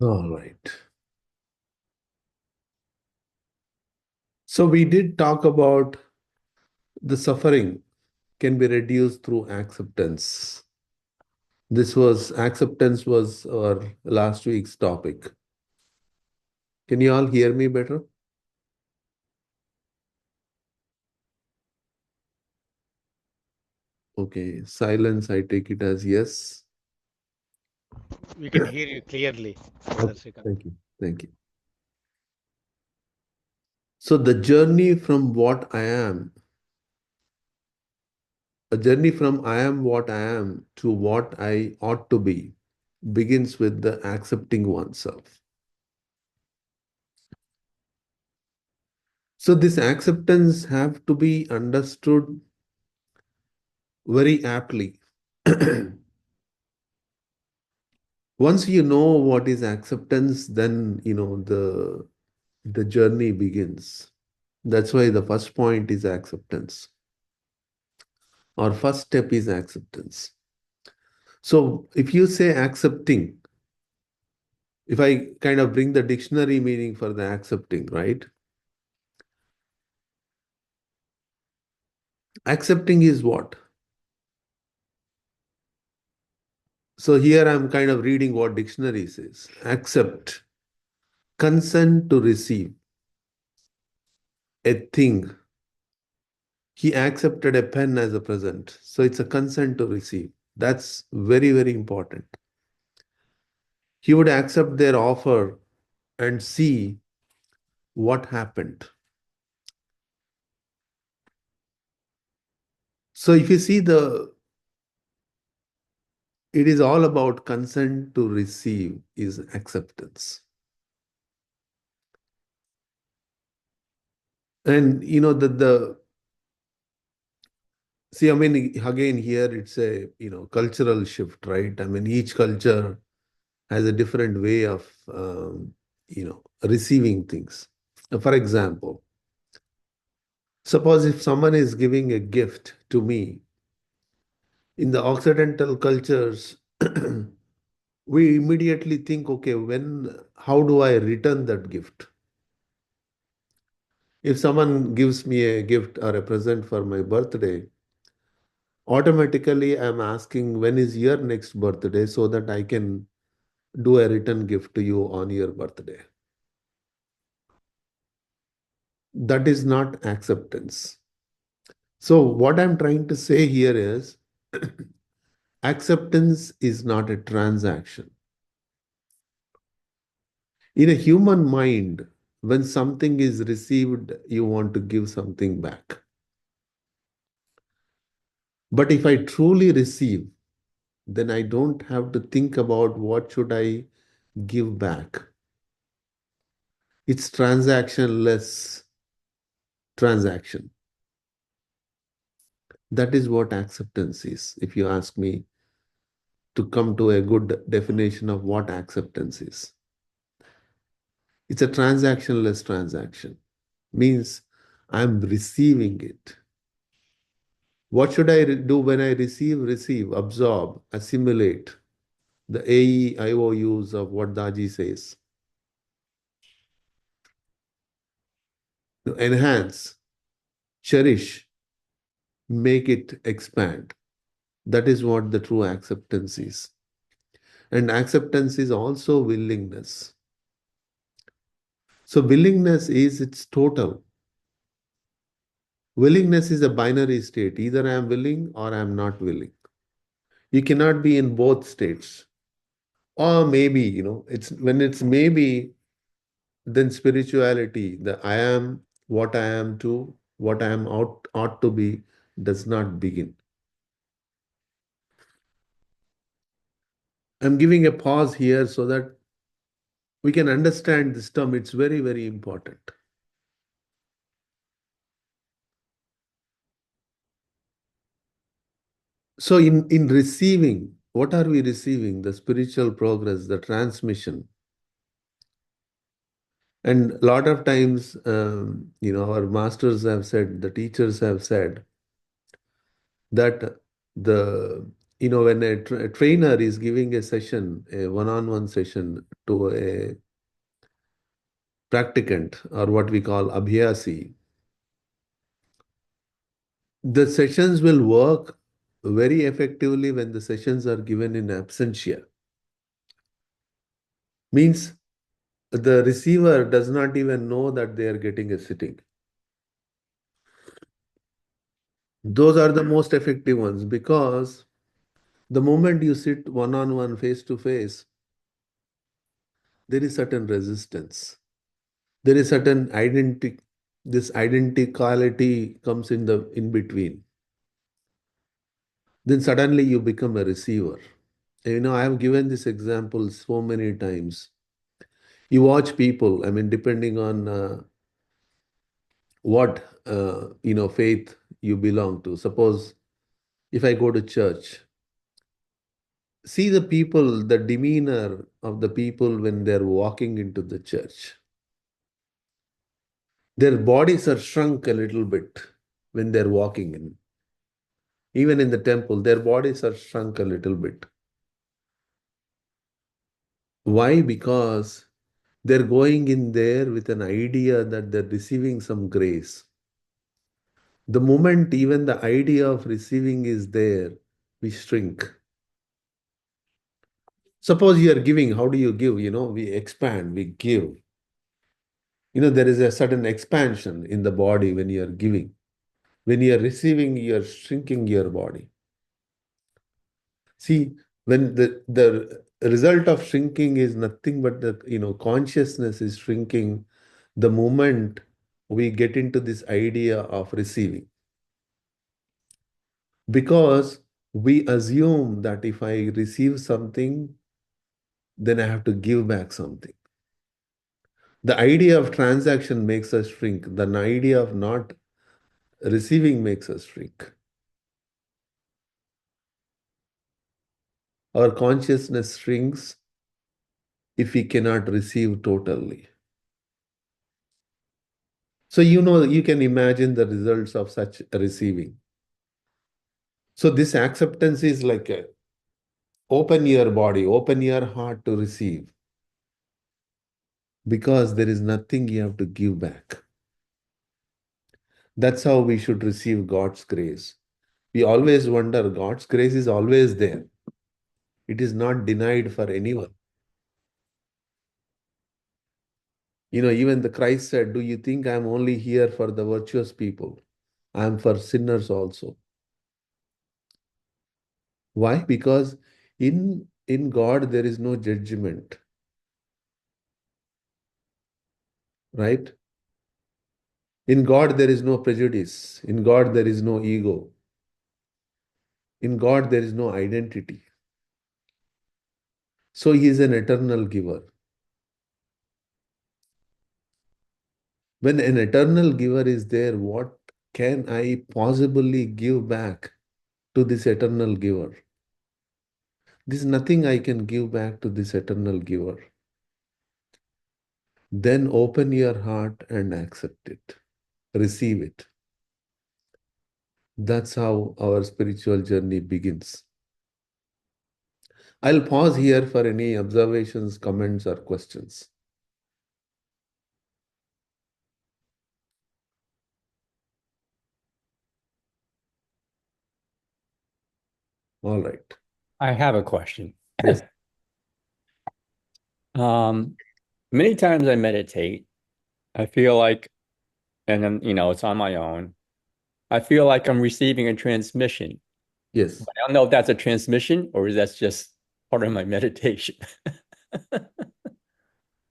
All right. So we did talk about the suffering can be reduced through acceptance. Acceptance was our last week's topic. Can you all hear me better? Okay. Silence, I take it as yes. We can hear you clearly, Brother Okay. Srikant. Thank you. Thank you. So the journey from what I am, a journey from I am what I am to what I ought to be begins with the accepting oneself. So this acceptance have to be understood very aptly. Once you know what is acceptance, then the journey begins. That's why the first point is acceptance, or first step is acceptance. So if you say accepting, if I kind of bring the dictionary meaning for the accepting, right? Accepting is what? So here I'm kind of reading what dictionary says. Accept, consent to receive a thing. He accepted a pen as a present. So it's a consent to receive. That's very, very important. He would accept their offer and see what happened. So if you see it is all about consent to receive is acceptance. And see, I mean, again, here it's a, cultural shift, right? I mean, each culture has a different way of, receiving things. For example, suppose if someone is giving a gift to me, in the Occidental cultures, we immediately think, okay, how do I return that gift? If someone gives me a gift or a present for my birthday, automatically I'm asking when is your next birthday so that I can do a return gift to you on your birthday. That is not acceptance. So, what I'm trying to say here is acceptance is not a transaction. In a human mind, when something is received, you want to give something back. But if I truly receive, then I don't have to think about what should I give back. It's transactionless transaction. That is what acceptance is, if you ask me to come to a good definition of what acceptance is. It's a transactionless transaction. Means I'm receiving it. What should I do when I receive? Receive, absorb, assimilate. The AEIOUs of what Daji says. Enhance, cherish, make it expand. That is what the true acceptance is. And acceptance is also willingness. So willingness is its total. Willingness is a binary state. Either I am willing or I am not willing. You cannot be in both states. Or maybe, it's when it's maybe, then spirituality, the I am what I am to, what I am ought to be, does not begin. I'm giving a pause here so that we can understand this term. It's very, very important. So in receiving, what are we receiving? The spiritual progress, the transmission. And a lot of times, our masters have said, the teachers have said that the when a trainer is giving a session, a one-on-one session to a practicant or what we call abhyasi, the sessions will work very effectively when the sessions are given in absentia. Means the receiver does not even know that they are getting a sitting. Those are the most effective ones because the moment you sit one on one, face to face, there is certain resistance. There is certain identity. This identicality comes in the in between. Then suddenly you become a receiver. I have given this example so many times. You watch people, I mean, depending on what faith you belong to. Suppose if I go to church, see the people, the demeanor of the people when they're walking into the church. Their bodies are shrunk a little bit when they're walking in. Even in the temple, their bodies are shrunk a little bit. Why? Because they're going in there with an idea that they're receiving some grace. The moment even the idea of receiving is there, we shrink. Suppose you are giving, how do you give? We expand, we give. There is a certain expansion in the body when you are giving. When you are receiving, you are shrinking your body. See, when the result of shrinking is nothing but the consciousness is shrinking the moment we get into this idea of receiving. Because we assume that if I receive something, then I have to give back something. The idea of transaction makes us shrink. The idea of not receiving makes us shrink. Our consciousness shrinks if we cannot receive totally. So, you can imagine the results of such receiving. So, this acceptance is like open your body, open your heart to receive because there is nothing you have to give back. That's how we should receive God's grace. We always wonder, God's grace is always there. It is not denied for anyone. Even the Christ said, do you think I'm only here for the virtuous people? I'm for sinners also. Why? Because in God there is no judgment, right? In God there is no prejudice. In God there is no ego. In God there is no identity. So he is an eternal giver. When an eternal giver is there, what can I possibly give back to this eternal giver? There's nothing I can give back to this eternal giver. Then open your heart and accept it. Receive it. That's how our spiritual journey begins. I'll pause here for any observations, comments, or questions. All right. I have a question. Yes. Um, Many times I meditate, I feel like, and then, it's on my own. I feel like I'm receiving a transmission. Yes. I don't know if that's a transmission or that's just part of my meditation.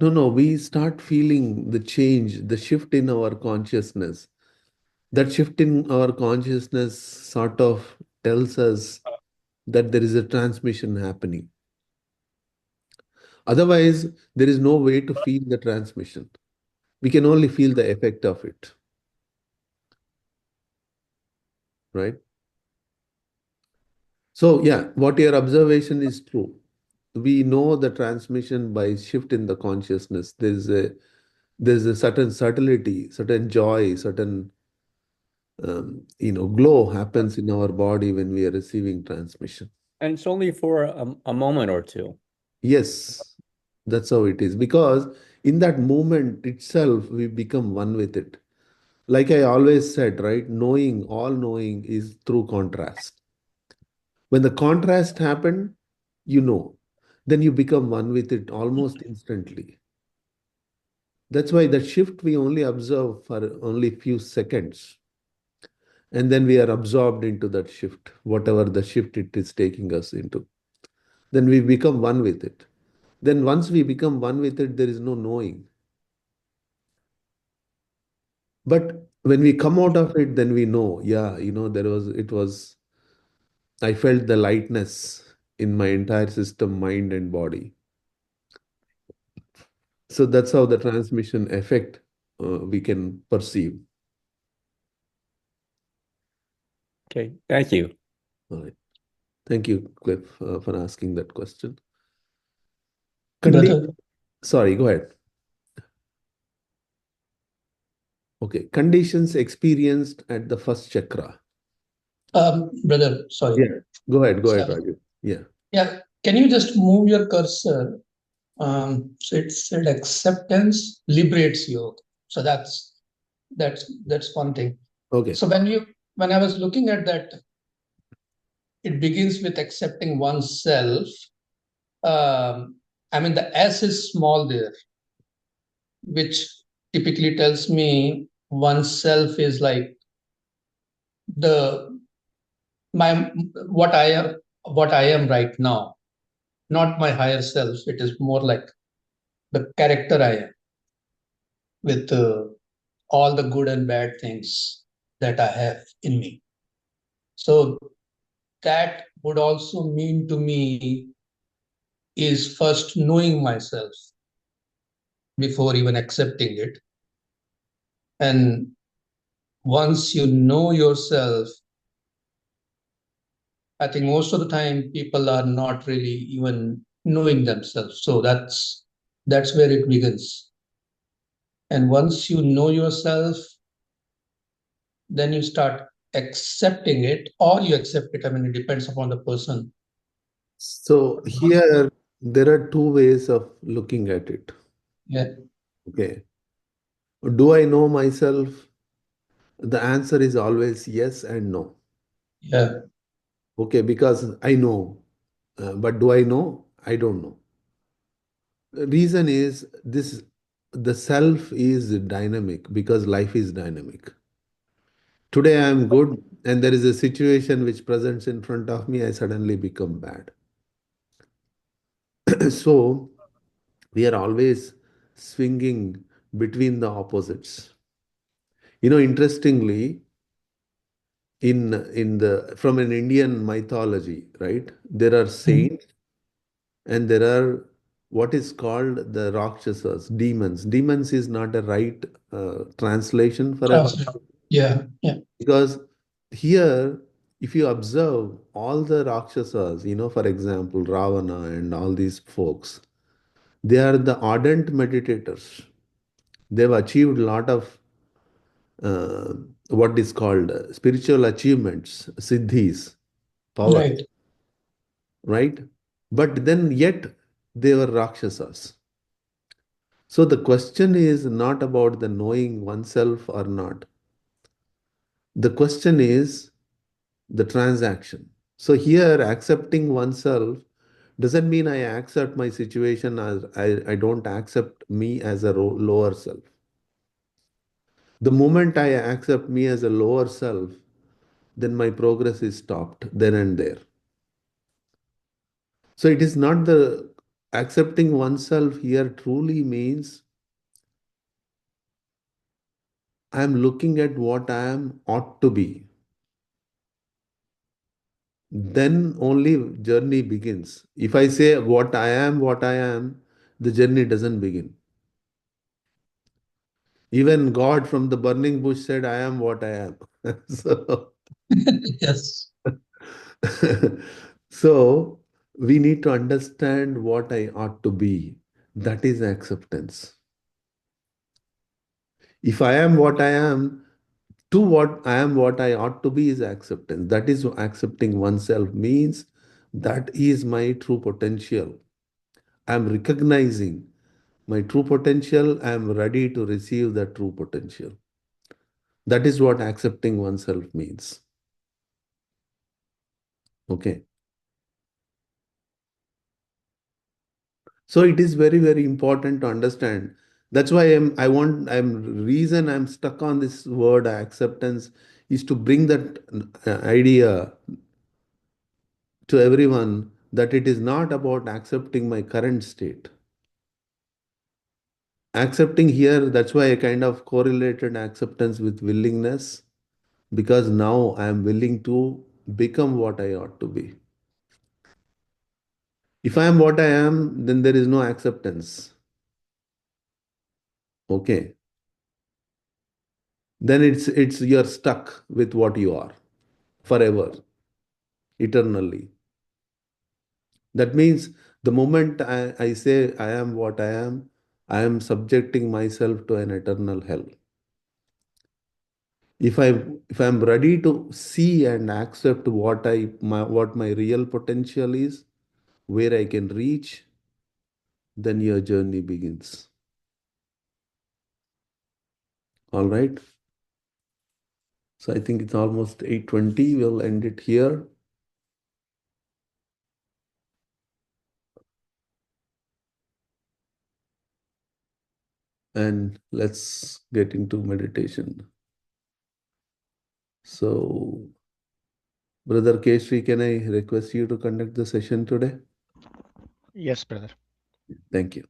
No, no, we start feeling the change, the shift in our consciousness. That shift in our consciousness sort of tells us that there is a transmission happening. Otherwise, there is no way to feel the transmission. We can only feel the effect of it, right? So, yeah, what your observation is true. We know the transmission by shift in the consciousness. There's a certain subtlety, certain joy, certain glow happens in our body when we are receiving transmission. And it's only for a moment or two. Yes, that's how it is. Because in that moment itself, we become one with it. Like I always said, right? Knowing, all knowing is through contrast. When the contrast happened, you know, then you become one with it almost instantly. That's why the shift we only observe for only few seconds. And then we are absorbed into that shift, whatever the shift it is taking us into. Then we become one with it. Then once we become one with it, there is no knowing. But when we come out of it, then we know, yeah, I felt the lightness in my entire system, mind and body. So that's how the transmission effect we can perceive. Okay, thank you. All right. Thank you, Cliff, for asking that question. Brother, Sorry, go ahead. Okay. Conditions experienced at the first chakra. brother, sorry. Yeah. Go ahead, Sorry. Raju. Yeah. Yeah, can you just move your cursor? So it said acceptance liberates you. So that's one thing. Okay. So when I was looking at that, it begins with accepting oneself. I mean, the S is small there, which typically tells me oneself is like the my what I am right now, not my higher self. It is more like the character I am with all the good and bad things that I have in me. So that would also mean to me is first knowing myself before even accepting it. And once you know yourself, I think most of the time people are not really even knowing themselves. So that's where it begins. And once you know yourself, then you start accepting it, or you accept it. I mean, it depends upon the person. So here there are two ways of looking at it. Yeah, Okay. Do I know myself? The answer is always yes and no. yeah, Okay, because I know. But do I know? I don't know. The reason is this: the self is dynamic because life is dynamic. Today I am good, and there is a situation which presents in front of me, I suddenly become bad. So we are always swinging between the opposites. Interestingly, in the from an Indian mythology, right? There are saints and there are what is called the Rakshasas, demons. Demons is not a right translation for a yeah, yeah, because here, if you observe all the Rakshasas, for example, Ravana and all these folks, they are the ardent meditators. They've achieved a lot of uh, what is called spiritual achievements, siddhis, power, right. right? But then yet they were Rakshasas. So the question is not about the knowing oneself or not. The question is the transaction. So here, accepting oneself doesn't mean I accept my situation as I don't accept me as a lower self. The moment I accept me as a lower self, then my progress is stopped then and there. So it is not the accepting oneself here truly means I am looking at what I am ought to be. Then only journey begins. If I say what I am, the journey doesn't begin. Even God from the burning bush said, I am what I am. So, Yes. so we need to understand what I ought to be. That is acceptance. If I am what I am, to what I am what I ought to be is acceptance. That is what accepting oneself means. That is my true potential. I'm recognizing my true potential. I'm ready to receive that true potential. That is what accepting oneself means. Okay. So it is very, very important to understand. That's why reason I'm stuck on this word acceptance is to bring that idea to everyone that it is not about accepting my current state. Accepting here, that's why I kind of correlated acceptance with willingness, because now I am willing to become what I ought to be. If I am what I am, then there is no acceptance. Okay. Then it's you're stuck with what you are forever, eternally. That means the moment I say I am what I am subjecting myself to an eternal hell. If I'm ready to see and accept what my real potential is, where I can reach, then your journey begins. All right. So I think it's almost 8:20. We'll end it here. And let's get into meditation. So, Brother Keshri, can I request you to conduct the session today? Yes, brother. Thank you.